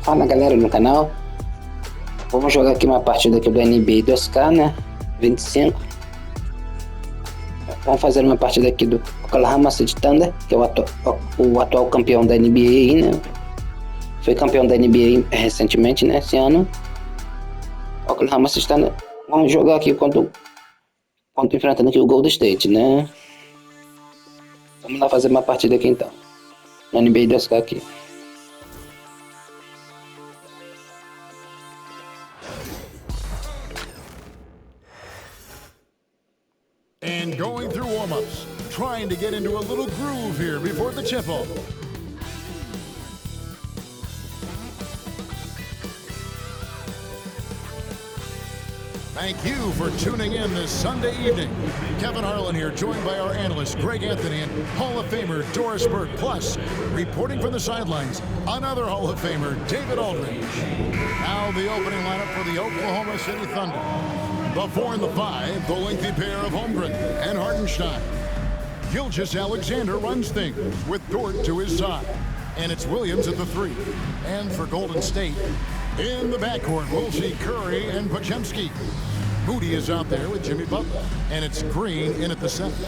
Fala galera no canal, vamos jogar aqui uma partida aqui do NBA 2K, né, 25. Vamos fazer uma partida aqui do Oklahoma City Thunder, que é o atual campeão da NBA, né, foi campeão da NBA recentemente, né, esse ano. Oklahoma City Thunder, vamos jogar aqui contra enfrentando aqui o Golden State, né. Vamos lá fazer uma partida aqui então, no NBA 2K aqui. And going through warm-ups, trying to get into a little groove here before the tip-off. Thank you for tuning in this Sunday evening. Kevin Harlan here, joined by our analyst, Greg Anthony, and Hall of Famer Doris Burke. Plus, reporting from the sidelines, another Hall of Famer, David Aldridge. Now the opening lineup for the Oklahoma City Thunder. The 4 and the 5, the lengthy pair of Holmgren and Hartenstein. Gilgeous-Alexander runs things with Dort to his side. And it's Williams at the 3. And for Golden State, in the backcourt, we'll see Curry and Podziemski. Moody is out there with Jimmy Butler. And it's Green in at the center.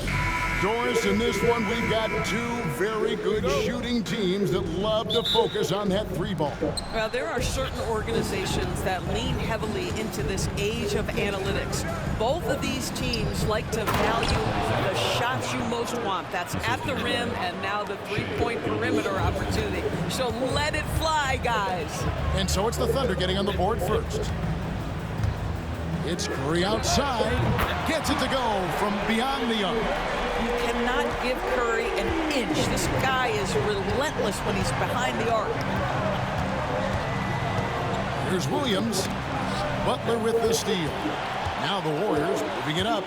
Doris, in this one, we've got two very good shooting teams that love to focus on that three ball. Well, there are certain organizations that lean heavily into this age of analytics. Both of these teams like to value the shots you most want. That's at the rim and now the three-point perimeter opportunity. So let it fly, guys. And so it's the Thunder getting on the board first. It's Curry outside. Gets it to go from beyond the arc. You cannot give Curry an inch. This guy is relentless when he's behind the arc. Here's Williams. Butler with the steal. Now the Warriors moving it up.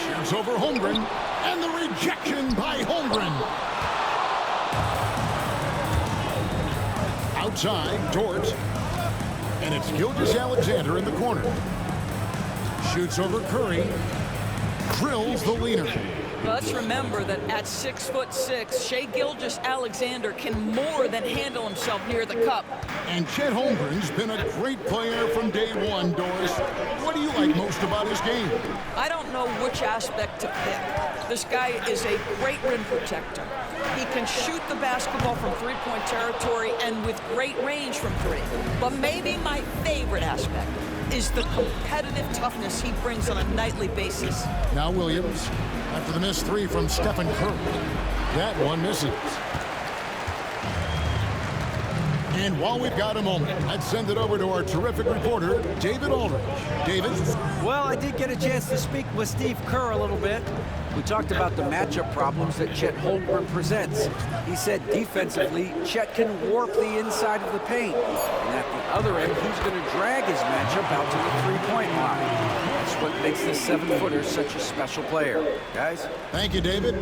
Shoots over Holmgren. And the rejection by Holmgren. Outside, Dort. And it's Gilgeous-Alexander in the corner. Shoots over Curry. Drills the leaner. Let's remember that at 6'6", Shai Gilgeous-Alexander can more than handle himself near the cup. And Chet Holmgren's been a great player from day one, Doris. What do you like most about his game? I don't know which aspect to pick. This guy is a great rim protector. He can shoot the basketball from three-point territory and with great range from three. But maybe my favorite aspect is the competitive toughness he brings on a nightly basis. Now Williams, after the missed three from Stephen Curry. That one misses. And while we've got a moment, I'd send it over to our terrific reporter, David Aldridge. David? Well, I did get a chance to speak with Steve Kerr a little bit. We talked about the matchup problems that Chet Holmgren presents. He said defensively, Chet can warp the inside of the paint. And at the other end, he's going to drag his matchup out to the three-point line. That's what makes this 7-footer such a special player. Guys? Thank you, David.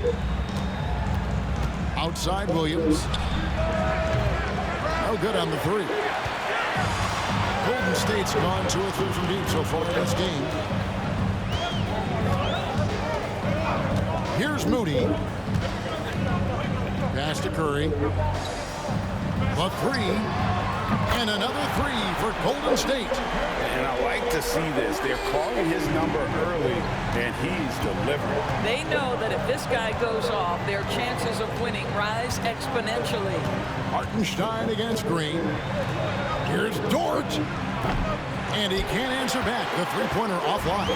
Outside Williams. No good on the three. Golden State's gone 2 or 3 from deep so far in this game. Here's Moody. Pass to Curry. The 3. And another 3 for Golden State. And I like to see this. They're calling his number early, and he's delivering. They know that if this guy goes off, their chances of winning rise exponentially. Hartenstein against Green. Here's Dort. And he can't answer back. The three-pointer offline.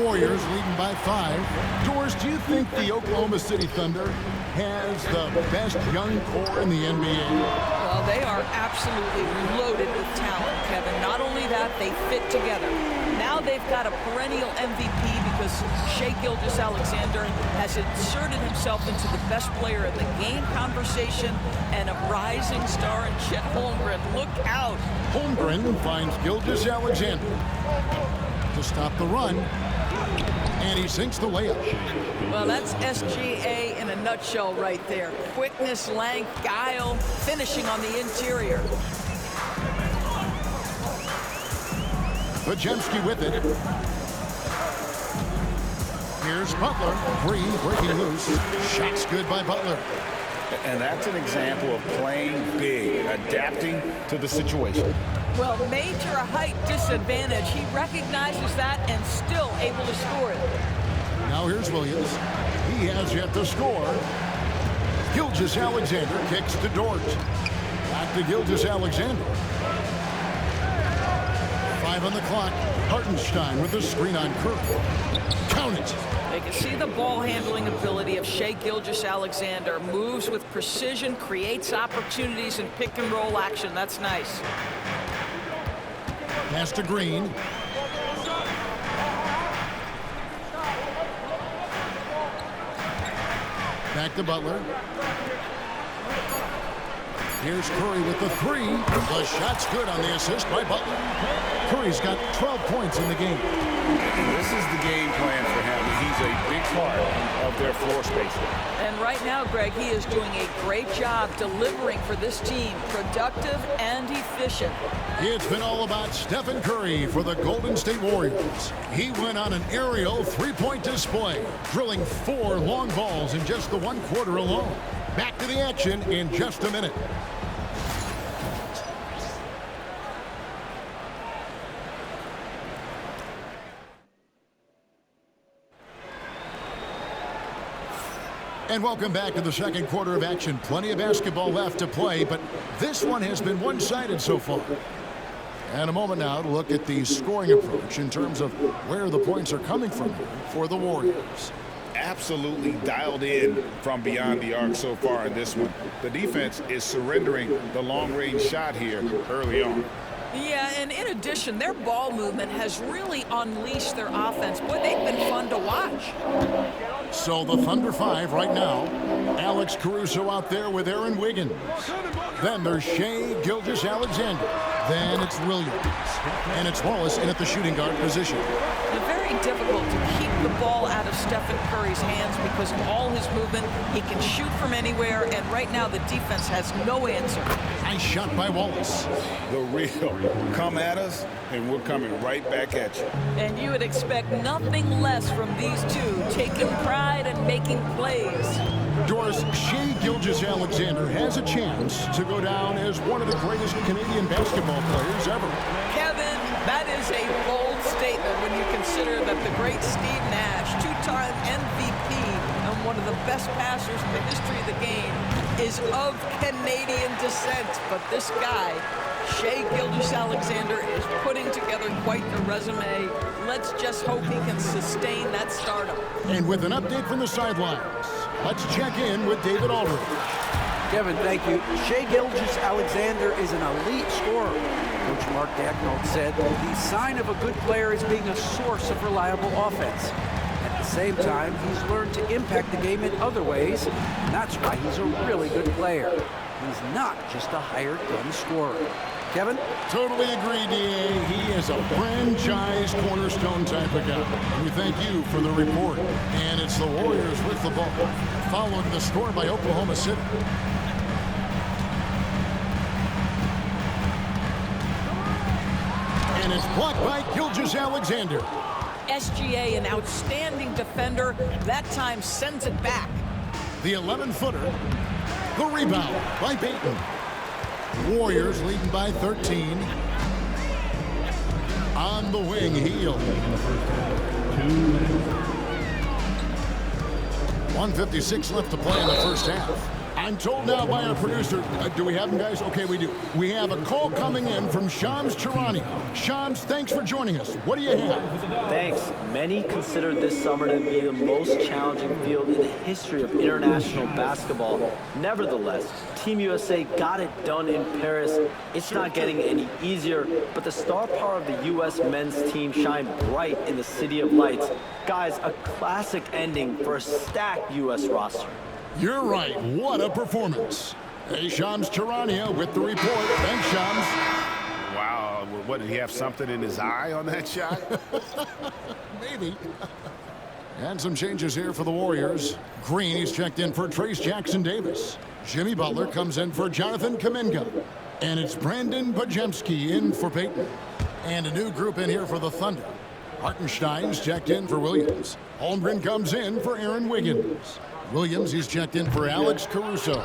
Warriors leading by 5. Doris, do you think the Oklahoma City Thunder has the best young core in the NBA? Well, they are absolutely loaded with talent, Kevin. Not only that, they fit together. Now they've got a perennial MVP because Shai Gilgeous-Alexander has inserted himself into the best player in the game conversation and a rising star in Chet Holmgren. Look out. Holmgren finds Gilgeous-Alexander to stop the run. And he sinks the layup. Well, that's SGA in a nutshell right there. Quickness, length, guile, finishing on the interior. Podziemski with it. Here's Butler. Green breaking loose. Shots good by Butler. And that's an example of playing big, adapting to the situation. Well, major height disadvantage. He recognizes that and still able to score it. Now here's Williams. He has yet to score. Gilgeous-Alexander kicks to Dort. Back to Gilgeous-Alexander. 5 on the clock. Hartenstein with the screen on Curry. Count it. They can see the ball handling ability of Shai Gilgeous-Alexander. Moves with precision, creates opportunities in pick and roll action. That's nice. Pass to Green. Back to Butler. Here's Curry with the three. The shot's good on the assist by Butler. Curry's got 12 points in the game. This is the game plan for him. He's a big part of their floor spacing. And right now, Greg, he is doing a great job delivering for this team. Productive and efficient. It's been all about Stephen Curry for the Golden State Warriors. He went on an aerial three-point display, drilling 4 long balls in just the 1 quarter alone. Back to the action in just a minute. And welcome back to the second quarter of action. Plenty of basketball left to play, but this one has been one-sided so far. And a moment now to look at the scoring approach in terms of where the points are coming from for the Warriors. Absolutely dialed in from beyond the arc so far in this one. The defense is surrendering the long-range shot here early on. Yeah, and in addition, their ball movement has really unleashed their offense. Boy, they've been fun to watch. So the Thunder 5 right now. Alex Caruso out there with Aaron Wiggins. Then there's Shai Gilgeous-Alexander. Then it's Williams. And it's Wallace in at the shooting guard position. It's very difficult to keep the ball out of Stephen Curry's hands because of all his movement. He can shoot from anywhere, and right now the defense has no answer. Nice shot by Wallace. The real come at us, and we're coming right back at you. And you would expect nothing less from these two, taking pride and making plays. Doris, Shai Gilgeous-Alexander has a chance to go down as one of the greatest Canadian basketball players ever. Kevin, that is a bold statement when you consider that the great Steve Nash, 2-time MVP and one of the best passers in the history of the game, is of Canadian descent. But this guy, Shai Gilgeous-Alexander, is putting together quite the resume. Let's just hope he can sustain that stardom. And with an update from the sidelines, let's check in with David Aldridge. Kevin, thank you. Shai Gilgeous-Alexander is an elite scorer. Coach Mark Dacknold said the sign of a good player is being a source of reliable offense. At the same time, he's learned to impact the game in other ways, and that's why he's a really good player. He's not just a hired gun scorer. Kevin? Totally agree, D.A. He is a franchise cornerstone type of guy. And we thank you for the report. And it's the Warriors with the ball, following the score by Oklahoma City. And it's blocked by Gilgeous-Alexander. SGA, an outstanding defender, that time sends it back. The 11-footer. The rebound by Payton. Warriors leading by 13. On the wing, Heel. 1:56 left to play in the first half. I'm told now by our producer, do we have them, guys? Okay, we do. We have a call coming in from Shams Charania. Shams, thanks for joining us. What do you have? Thanks. Many consider this summer to be the most challenging field in the history of international basketball. Nevertheless, Team USA got it done in Paris. It's not getting any easier, but the star power of the U.S. men's team shined bright in the City of Lights. Guys, a classic ending for a stacked U.S. roster. You're right. What a performance. Hey, Shams Charania with the report. Thanks, Shams. Wow, what, did he have something in his eye on that shot? Maybe. And some changes here for the Warriors. Green, he's checked in for Trace Jackson-Davis. Jimmy Butler comes in for Jonathan Kuminga. And it's Brandon Bajemski in for Payton. And a new group in here for the Thunder. Hartenstein's checked in for Williams. Holmgren comes in for Aaron Wiggins. Williams is checked in for Alex Caruso.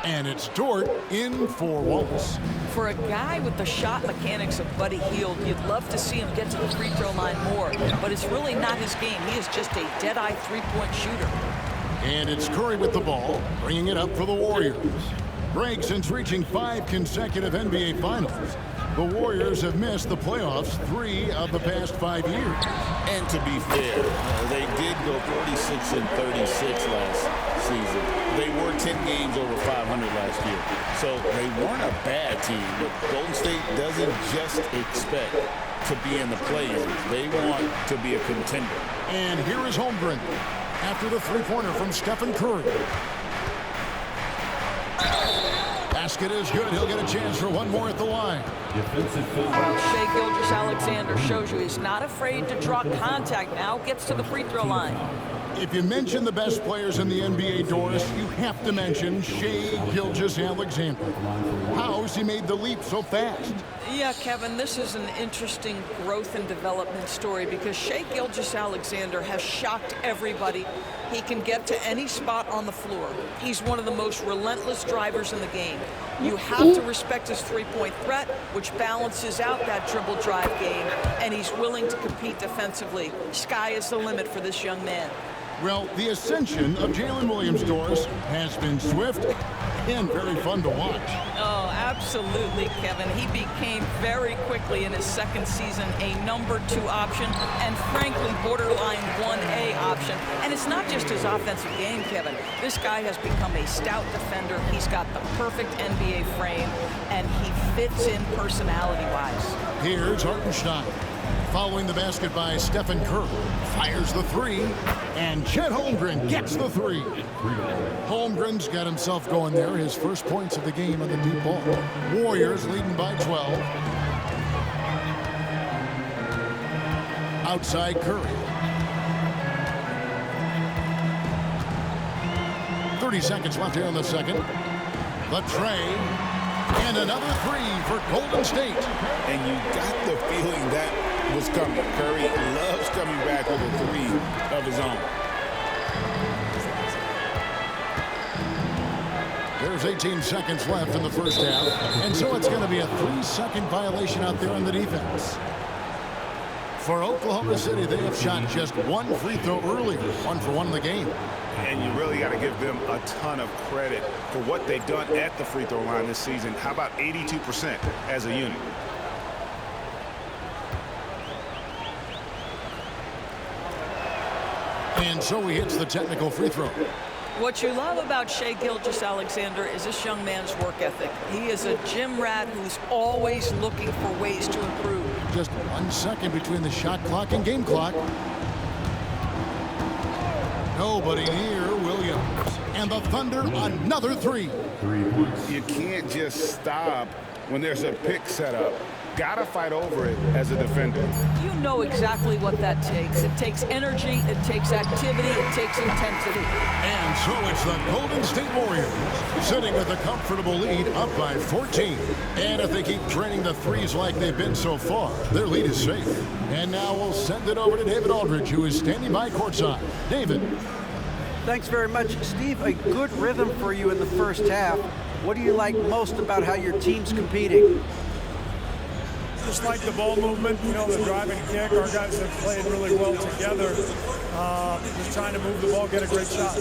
And it's Dort in for Wallace. For a guy with the shot mechanics of Buddy Hield, you'd love to see him get to the free throw line more. But it's really not his game. He is just a dead-eye three-point shooter. And it's Curry with the ball, bringing it up for the Warriors. Greg, since reaching 5 consecutive NBA Finals, the Warriors have missed the playoffs 3 of the past 5 years. And to be fair, they did go 46-36 last season. They were 10 games over 500 last year. So they weren't a bad team, but Golden State doesn't just expect to be in the play-in. They want to be a contender. And here is Holmgren after the three-pointer from Stephen Curry. Basket is good. He'll get a chance for one more at the line. Well, Shai Gilgeous-Alexander shows you he's not afraid to draw contact. Now gets to the free throw line. If you mention the best players in the NBA, Doris, you have to mention Shai Gilgeous-Alexander. How has he made the leap so fast? Yeah, Kevin, this is an interesting growth and development story because Shai Gilgeous-Alexander has shocked everybody. He can get to any spot on the floor. He's one of the most relentless drivers in the game. You have to respect his three-point threat, which balances out that dribble drive game, and he's willing to compete defensively. Sky is the limit for this young man. Well, the ascension of Jalen Williams, Doris, has been swift and very fun to watch. Oh, absolutely, Kevin. He became very quickly in his second season a number 2 option and, frankly, borderline 1A option. And it's not just his offensive game, Kevin. This guy has become a stout defender. He's got the perfect NBA frame, and he fits in personality-wise. Here's Hartenstein. Following the basket by Stephen Curry. Fires the 3, and Chet Holmgren gets the 3. Holmgren's got himself going there. His first points of the game on the deep ball. Warriors leading by 12. Outside Curry. 30 seconds left here in the second. The tray. And another 3 for Golden State. And you got the feeling that was coming. Curry loves coming back with a 3 of his own. There's 18 seconds left in the first half. And so it's going to be a 3-second violation out there on the defense. For Oklahoma City, they have shot just 1 free throw earlier. 1 for 1 in the game. And you really got to give them a ton of credit for what they've done at the free throw line this season. How about 82% as a unit? And so he hits the technical free throw. What you love about Shai Gilgeous-Alexander is this young man's work ethic. He is a gym rat who's always looking for ways to improve. Just 1 second between the shot clock and game clock. Nobody near Williams. And the Thunder, another 3. You can't just stop when there's a pick set up. Gotta fight over it as a defender. You know exactly what that takes. It takes energy, it takes activity, it takes intensity. And so it's the Golden State Warriors sitting with a comfortable lead up by 14. And if they keep training the threes like they've been so far, their lead is safe. And now we'll send it over to David Aldridge, who is standing by courtside. David. Thanks very much, Steve. A good rhythm for you in the first half. What do you like most about how your team's competing? Just like the ball movement, you know, the drive and kick. Our guys have played really well together. Just trying to move the ball, get a great shot.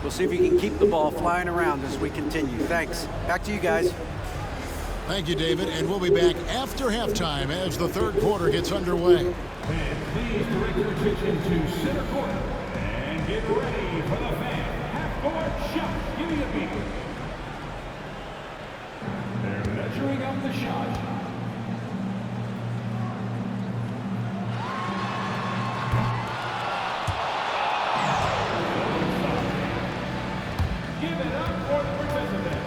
We'll see if you can keep the ball flying around as we continue. Thanks. Back to you guys. Thank you, David. And we'll be back after halftime as the third quarter gets underway. And please direct your attention to center court. And get ready for the fan half-court shot. Give me a beat. They're measuring up the shot. Give it up for the participant.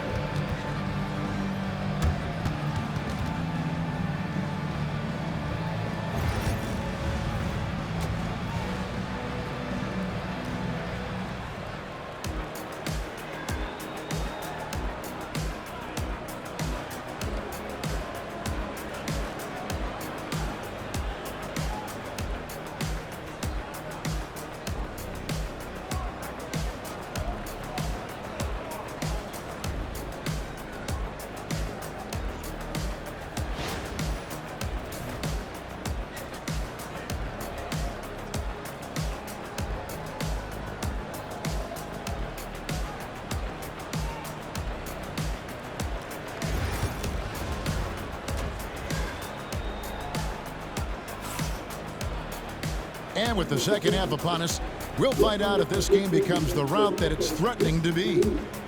And with the second half upon us, we'll find out if this game becomes the rout that it's threatening to be.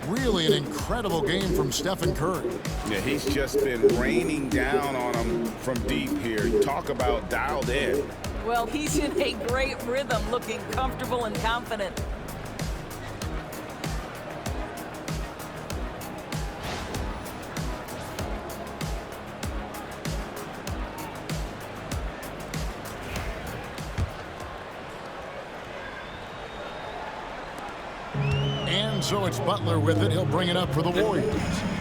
Really an incredible game from Stephen Curry. Yeah, he's just been raining down on him from deep here. Talk about dialed in. Well, he's in a great rhythm, looking comfortable and confident. So it's Butler with it. He'll bring it up for the Warriors.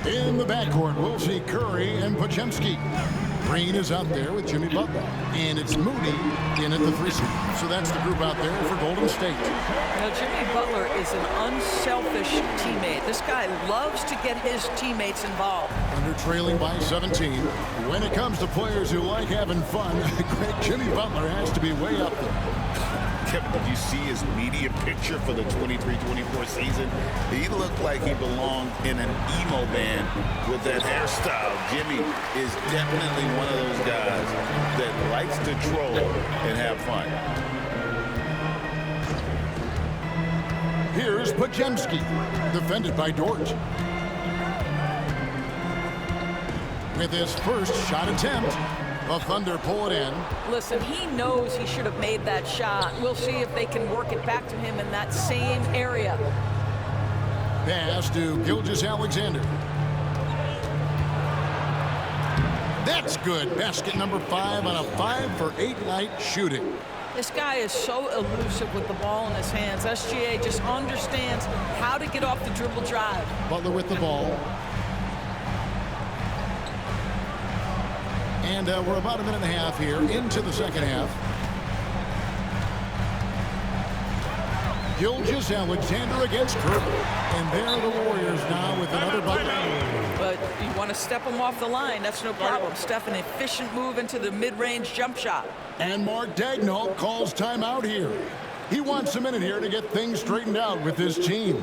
In the backcourt, we'll see Curry and Podziemski. Green is out there with Jimmy Butler. And it's Moody in at the 3 seed. So that's the group out there for Golden State. Now, Jimmy Butler is an unselfish teammate. This guy loves to get his teammates involved. Under trailing by 17. When it comes to players who like having fun, great Jimmy Butler has to be way up there. Did you see his media picture for the 23-24 season? He looked like he belonged in an emo band with that hairstyle. Jimmy is definitely one of those guys that likes to troll and have fun. Here's Podziemski, defended by Dort. With his first shot attempt, the Thunder pull it in. Listen, he knows he should have made that shot. We'll see if they can work it back to him in that same area. Pass to Gilgeous-Alexander. That's good. Basket number 5 on a 5-for-8 night shooting. This guy is so elusive with the ball in his hands. SGA just understands how to get off the dribble drive. Butler with the ball. And we're about a minute and a half here into the second half. Gilgeous-Alexander against Curry. And there are the Warriors now with another bucket. But you want to step him off the line, that's no problem. Steph, an efficient move into the mid-range jump shot. And Mark Daigneault calls timeout here. He wants a minute here to get things straightened out with his team.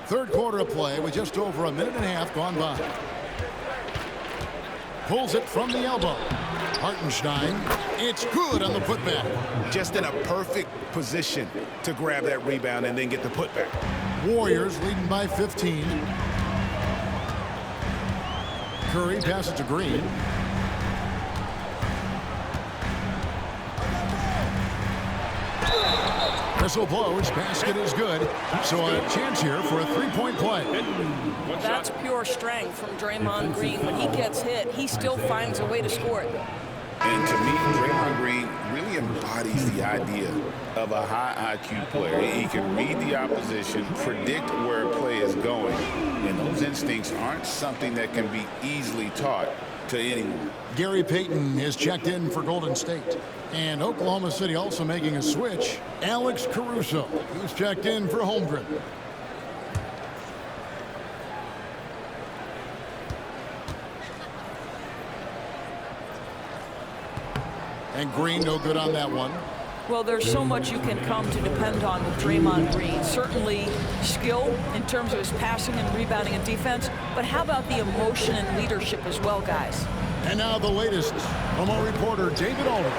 Third quarter of play with just over a minute and a half gone by. Pulls it from the elbow. Hartenstein. It's good on the putback. Just in a perfect position to grab that rebound and then get the putback. Warriors leading by 15. Curry passes to Green. Whistle blows. Basket is good. So a chance here for a three-point play. That's pure strength from Draymond Green. When he gets hit, he still finds a way to score it. And to me, Draymond Green really embodies the idea of a high IQ player. He can read the opposition, predict where a play is going, and those instincts aren't something that can be easily taught to anyone. Gary Payton is checked in for Golden State. And Oklahoma City also making a switch. Alex Caruso, who's checked in for Holmgren. And Green no good on that one. Well, there's so much you can come to depend on with Draymond Green. Certainly skill in terms of his passing and rebounding and defense, but how about the emotion and leadership as well, guys? And now the latest from our reporter, David Alder.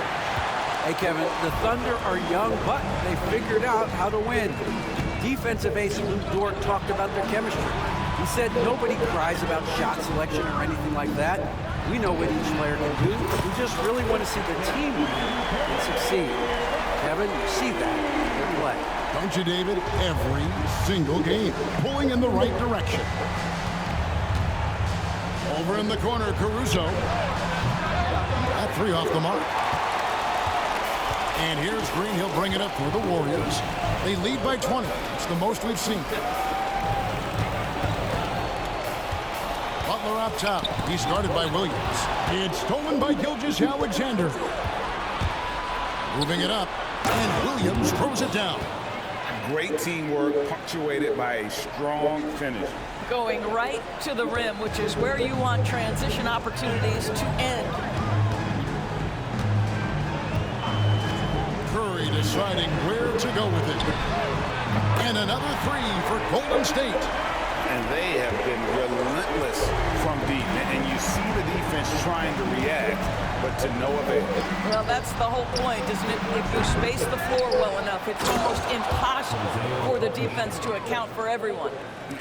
Hey, Kevin, the Thunder are young, but they figured out how to win. Defensive ace Lou Dort talked about their chemistry. He said nobody cries about shot selection or anything like that. We know what each player can do. We just really want to see the team win and succeed. Kevin, you see that in play. Don't you, David? Every single game, pulling in the right direction. Over in the corner, Caruso. That three off the mark. And here's Green. He'll bring it up for the Warriors. They lead by 20. It's the most we've seen. Butler up top. He's guarded by Williams. It's stolen by Gilgeous-Alexander. Moving it up. And Williams throws it down. Great teamwork punctuated by a strong finish. Going right to the rim, which is where you want transition opportunities to end. Curry deciding where to go with it. And another three for Golden State. And they have been relentless from deep. And you see the defense trying to react, but to no avail. Well, that's the whole point, isn't it? If you space the floor well enough, it's almost impossible for the defense to account for everyone.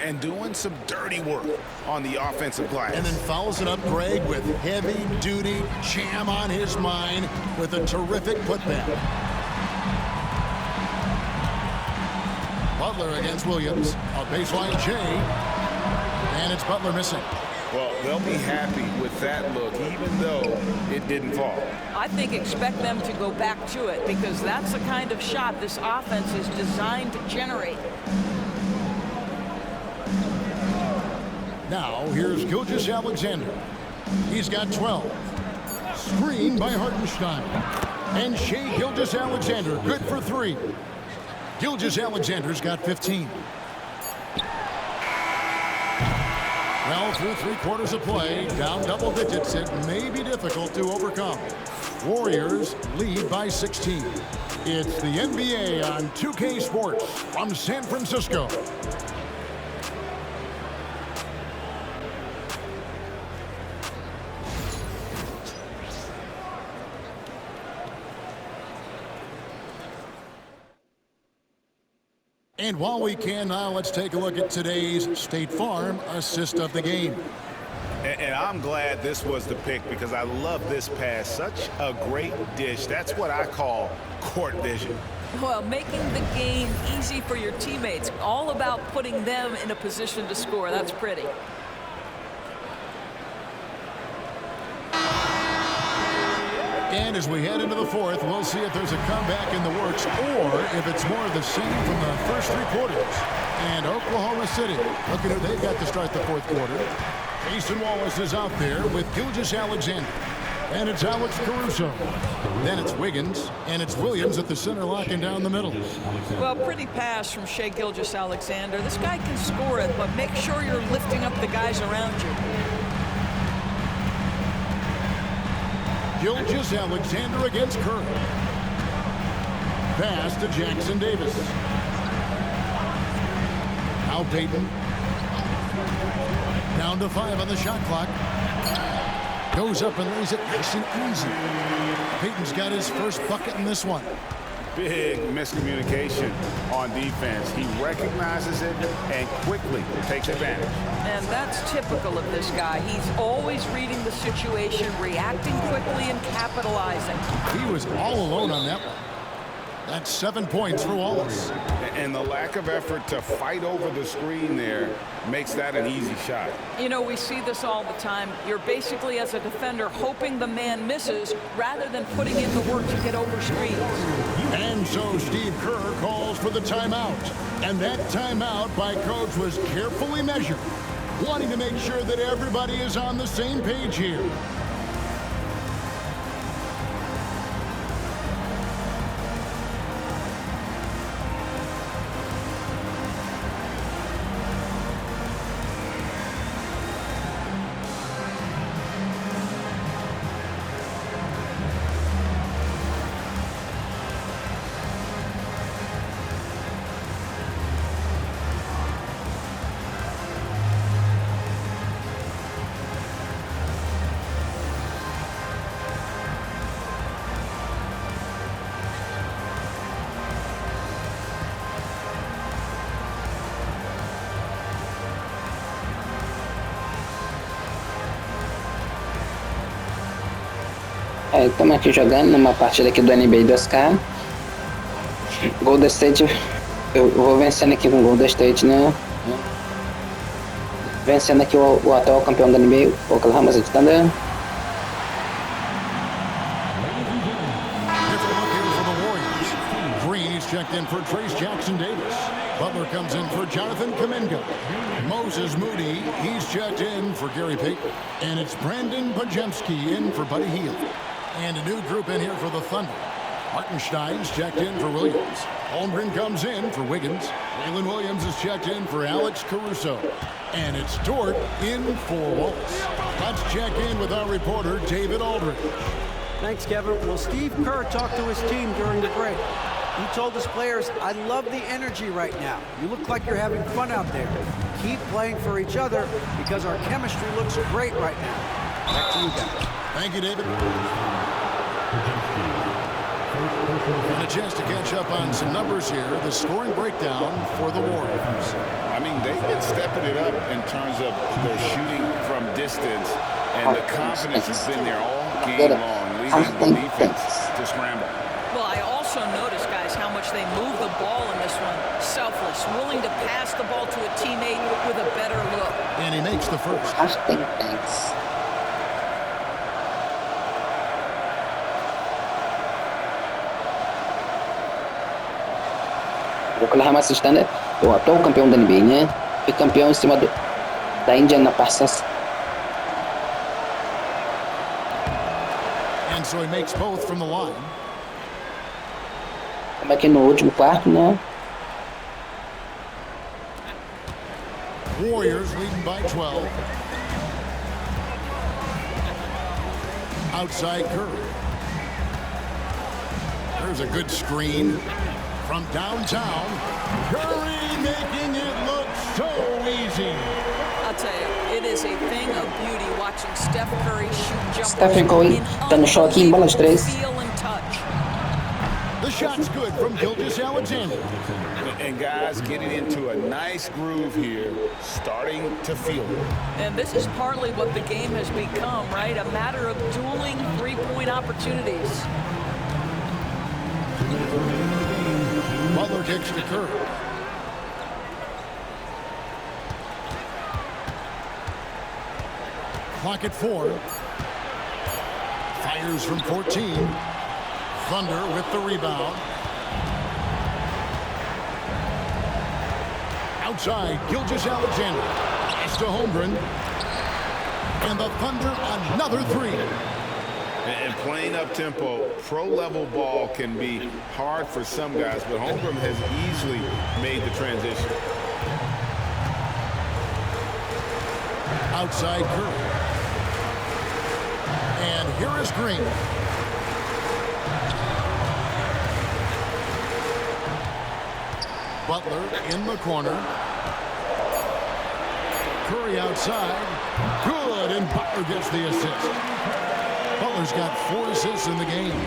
And doing some dirty work on the offensive glass. And then follows it up, Greg, with heavy-duty jam on his mind with a terrific putback. Butler against Williams. A baseline J. And it's Butler missing. Well, they'll be happy with that look, even though it didn't fall. I think expect them to go back to it because that's the kind of shot this offense is designed to generate. Now, here's Gilgeous-Alexander. He's got 12. Screen by Hartenstein. And Shai Gilgeous-Alexander, good for three. Gilgeous-Alexander's got 15. Well, through 3/4 of play, down double digits, it may be difficult to overcome. Warriors lead by 16. It's the NBA on 2K Sports from San Francisco. And while we can now, let's take a look at today's State Farm assist of the game. And I'm glad this was the pick because I love this pass. Such a great dish. That's what I call court vision. Well, making the game easy for your teammates. All about putting them in a position to score. That's pretty. And as we head into the fourth, we'll see if there's a comeback in the works or if it's more of the same from the first 3 quarters. And Oklahoma City, looking at they've got to start the fourth quarter. Mason Wallace is out there with Gilgeous-Alexander. And it's Alex Caruso. Then it's Wiggins, and it's Williams at the center locking down the middle. Well, pretty pass from Shai Gilgeous-Alexander. This guy can score it, but make sure you're lifting up the guys around you. Gilgeous-Alexander against Curry. Pass to Jackson Davis. Now Payton. Down to 5 on the shot clock. Goes up and lays it nice and easy. Payton's got his first bucket in this one. Big miscommunication on defense. He recognizes it and quickly takes advantage. And that's typical of this guy. He's always reading the situation, reacting quickly, and capitalizing. He was all alone on that one. That's 7 points for Wallace. And the lack of effort to fight over the screen there makes that an easy shot. You know, we see this all the time. You're basically, as a defender, hoping the man misses rather than putting in the work to get over screens. And so Steve Kerr calls for the timeout. And that timeout by Coach was carefully measured, wanting to make sure that everybody is on the same page here. Estamos aqui jogando numa partida aqui do NBA 2K. Golden State, eu vou vencendo aqui com o Golden State, né? Vencendo aqui o atual campeão da NBA, o Oklahoma City Thunder. Checked in for Trace Jackson Davis. Butler comes in for Jonathan Kuminga. Moses Moody, he's checked in for Gary Payton. And it's Brandon Pajemski in for Buddy Hield. And a new group in here for the Thunder. Hartenstein's checked in for Williams. Holmgren comes in for Wiggins. Waylon Williams is checked in for Alex Caruso. And it's Dort in for Wallace. Let's check in with our reporter, David Aldridge. Thanks, Kevin. Well, Steve Kerr talked to his team during the break. He told his players, I love the energy right now. You look like you're having fun out there. Keep playing for each other because our chemistry looks great right now. Back to you guys. Thank you, David. And a chance to catch up on some numbers here. The scoring breakdown for the Warriors. I mean, they've been stepping it up in terms of their shooting from distance, and the confidence has been there all game long, leading the defense to scramble. Well, I also noticed, guys, how much they move the ball in this one. Selfless, willing to pass the ball to a teammate with a better look. And he makes the first. Thanks. O Oklahoma City Thunder é o atual campeão da NBA, né? Foi campeão em cima da Índia na passagem. And so he makes both from the line. Como aqui no último quarto, né? Warriors leading by 12. Outside Curry. There's a good screen from downtown. Curry making it look so easy. I'll tell you, it is a thing of beauty watching Steph Curry shoot jumpers. Stephen Curry dando choque em bola de três. Feel and touch. The shot's good from Gilgeous-Alexander. And guys getting into a nice groove here, starting to feel it. And this is partly what the game has become, right? A matter of dueling three-point opportunities. Butler kicks to Curry. Clock at 4. Fires from 14. Thunder with the rebound. Outside, Gilgeous-Alexander. Pass to Holmgren. And the Thunder another three. And playing up-tempo, pro-level ball can be hard for some guys, but Holmgren has easily made the transition. Outside Curry. And here is Green. Butler in the corner. Curry outside. Good, and Butler gets the assist. Butler's got 4 assists in the game.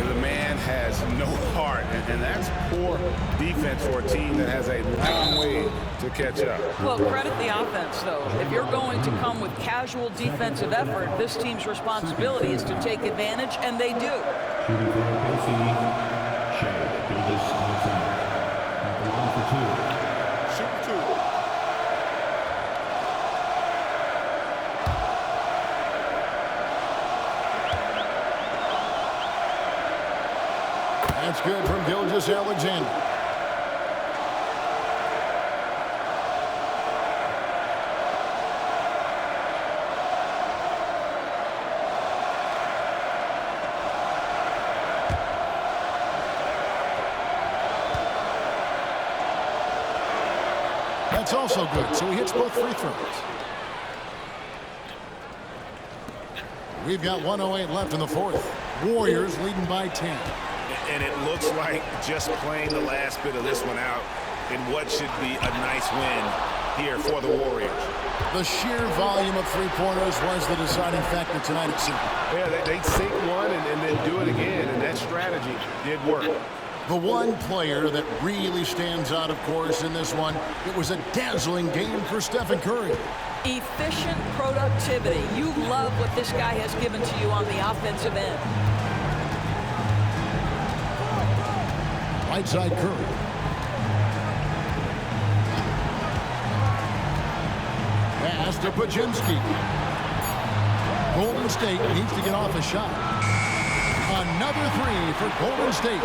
The man has no heart, and that's poor defense for a team that has a long way to catch up. Well, credit the offense, though. If you're going to come with casual defensive effort, this team's responsibility is to take advantage, and they do. Shooting for OKC, Shea Gilgeous-Alexander. At the line for 2. That's good from Gilgeous-Alexander. That's also good, so he hits both free throws. We've got 1:08 left in the fourth. Warriors leading by 10. And it looks like just playing the last bit of this one out in what should be a nice win here for the Warriors. The sheer volume of three-pointers was the deciding factor tonight, it seemed. Yeah, they'd sink one and then do it again, and that strategy did work. The one player that really stands out, of course, in this one, it was a dazzling game for Stephen Curry. Efficient productivity. You love what this guy has given to you on the offensive end. Right side Curry. Pass to Pajemski. Golden State needs to get off a shot. Another three for Golden State.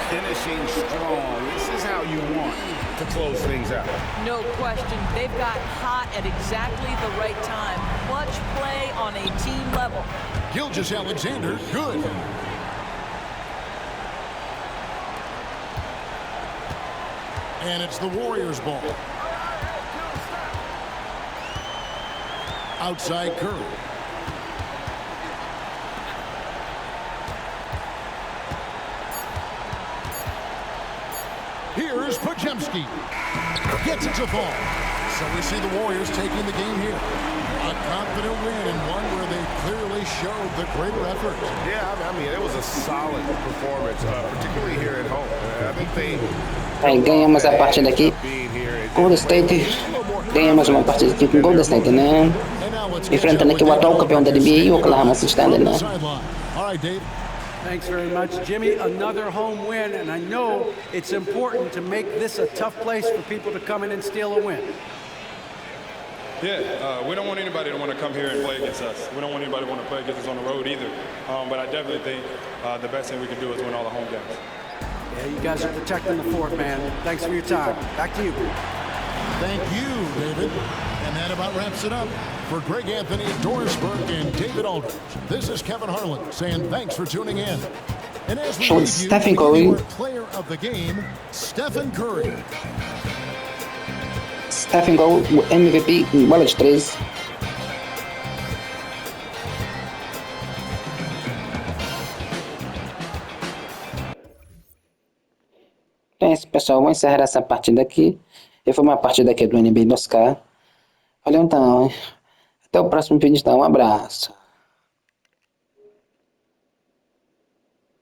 Finishing strong. This is how you want to close things out. No question. They've got hot at exactly the right time. Clutch play on a team level. Gilgeous-Alexander, good. And it's the Warriors' ball. Outside Curry. Here's Pajemski. Gets it to fall. So we see the Warriors taking the game here. A confident win and one where they clearly showed the greater effort. Yeah, I mean, it was a solid performance, particularly here at home. I think they... Aí ganhamos a partida aqui. Golden State ganha mais uma partida aqui com Golden State, né? Enfrentando aqui o atual campeão da NBA, o Oklahoma City Thunder, né? All right, Dave. Thanks very much, Jimmy. Another home win, and I know it's important to make this a tough place for people to come in and steal a win. Yeah, we don't want anybody to want to come here and play against us. We don't want anybody to want to play against us on the road either. But I definitely think the best thing we can do is win all the home games. Yeah, you guys are protecting the fort, man. Thanks for your time. Back to you. Thank you, David. And that about wraps it up. For Greg Anthony, Doris Burke, and David Aldridge, this is Kevin Harlan saying thanks for tuning in. And as we Show leave you, Stephen we give you Curry. our player of the game, Stephen Curry. Stephen Curry, o MVP, bola de 13. Então é isso, pessoal. Vou encerrar essa partida aqui. E foi uma partida aqui do NBA 2K. Valeu então. Até o próximo vídeo, então. Um abraço.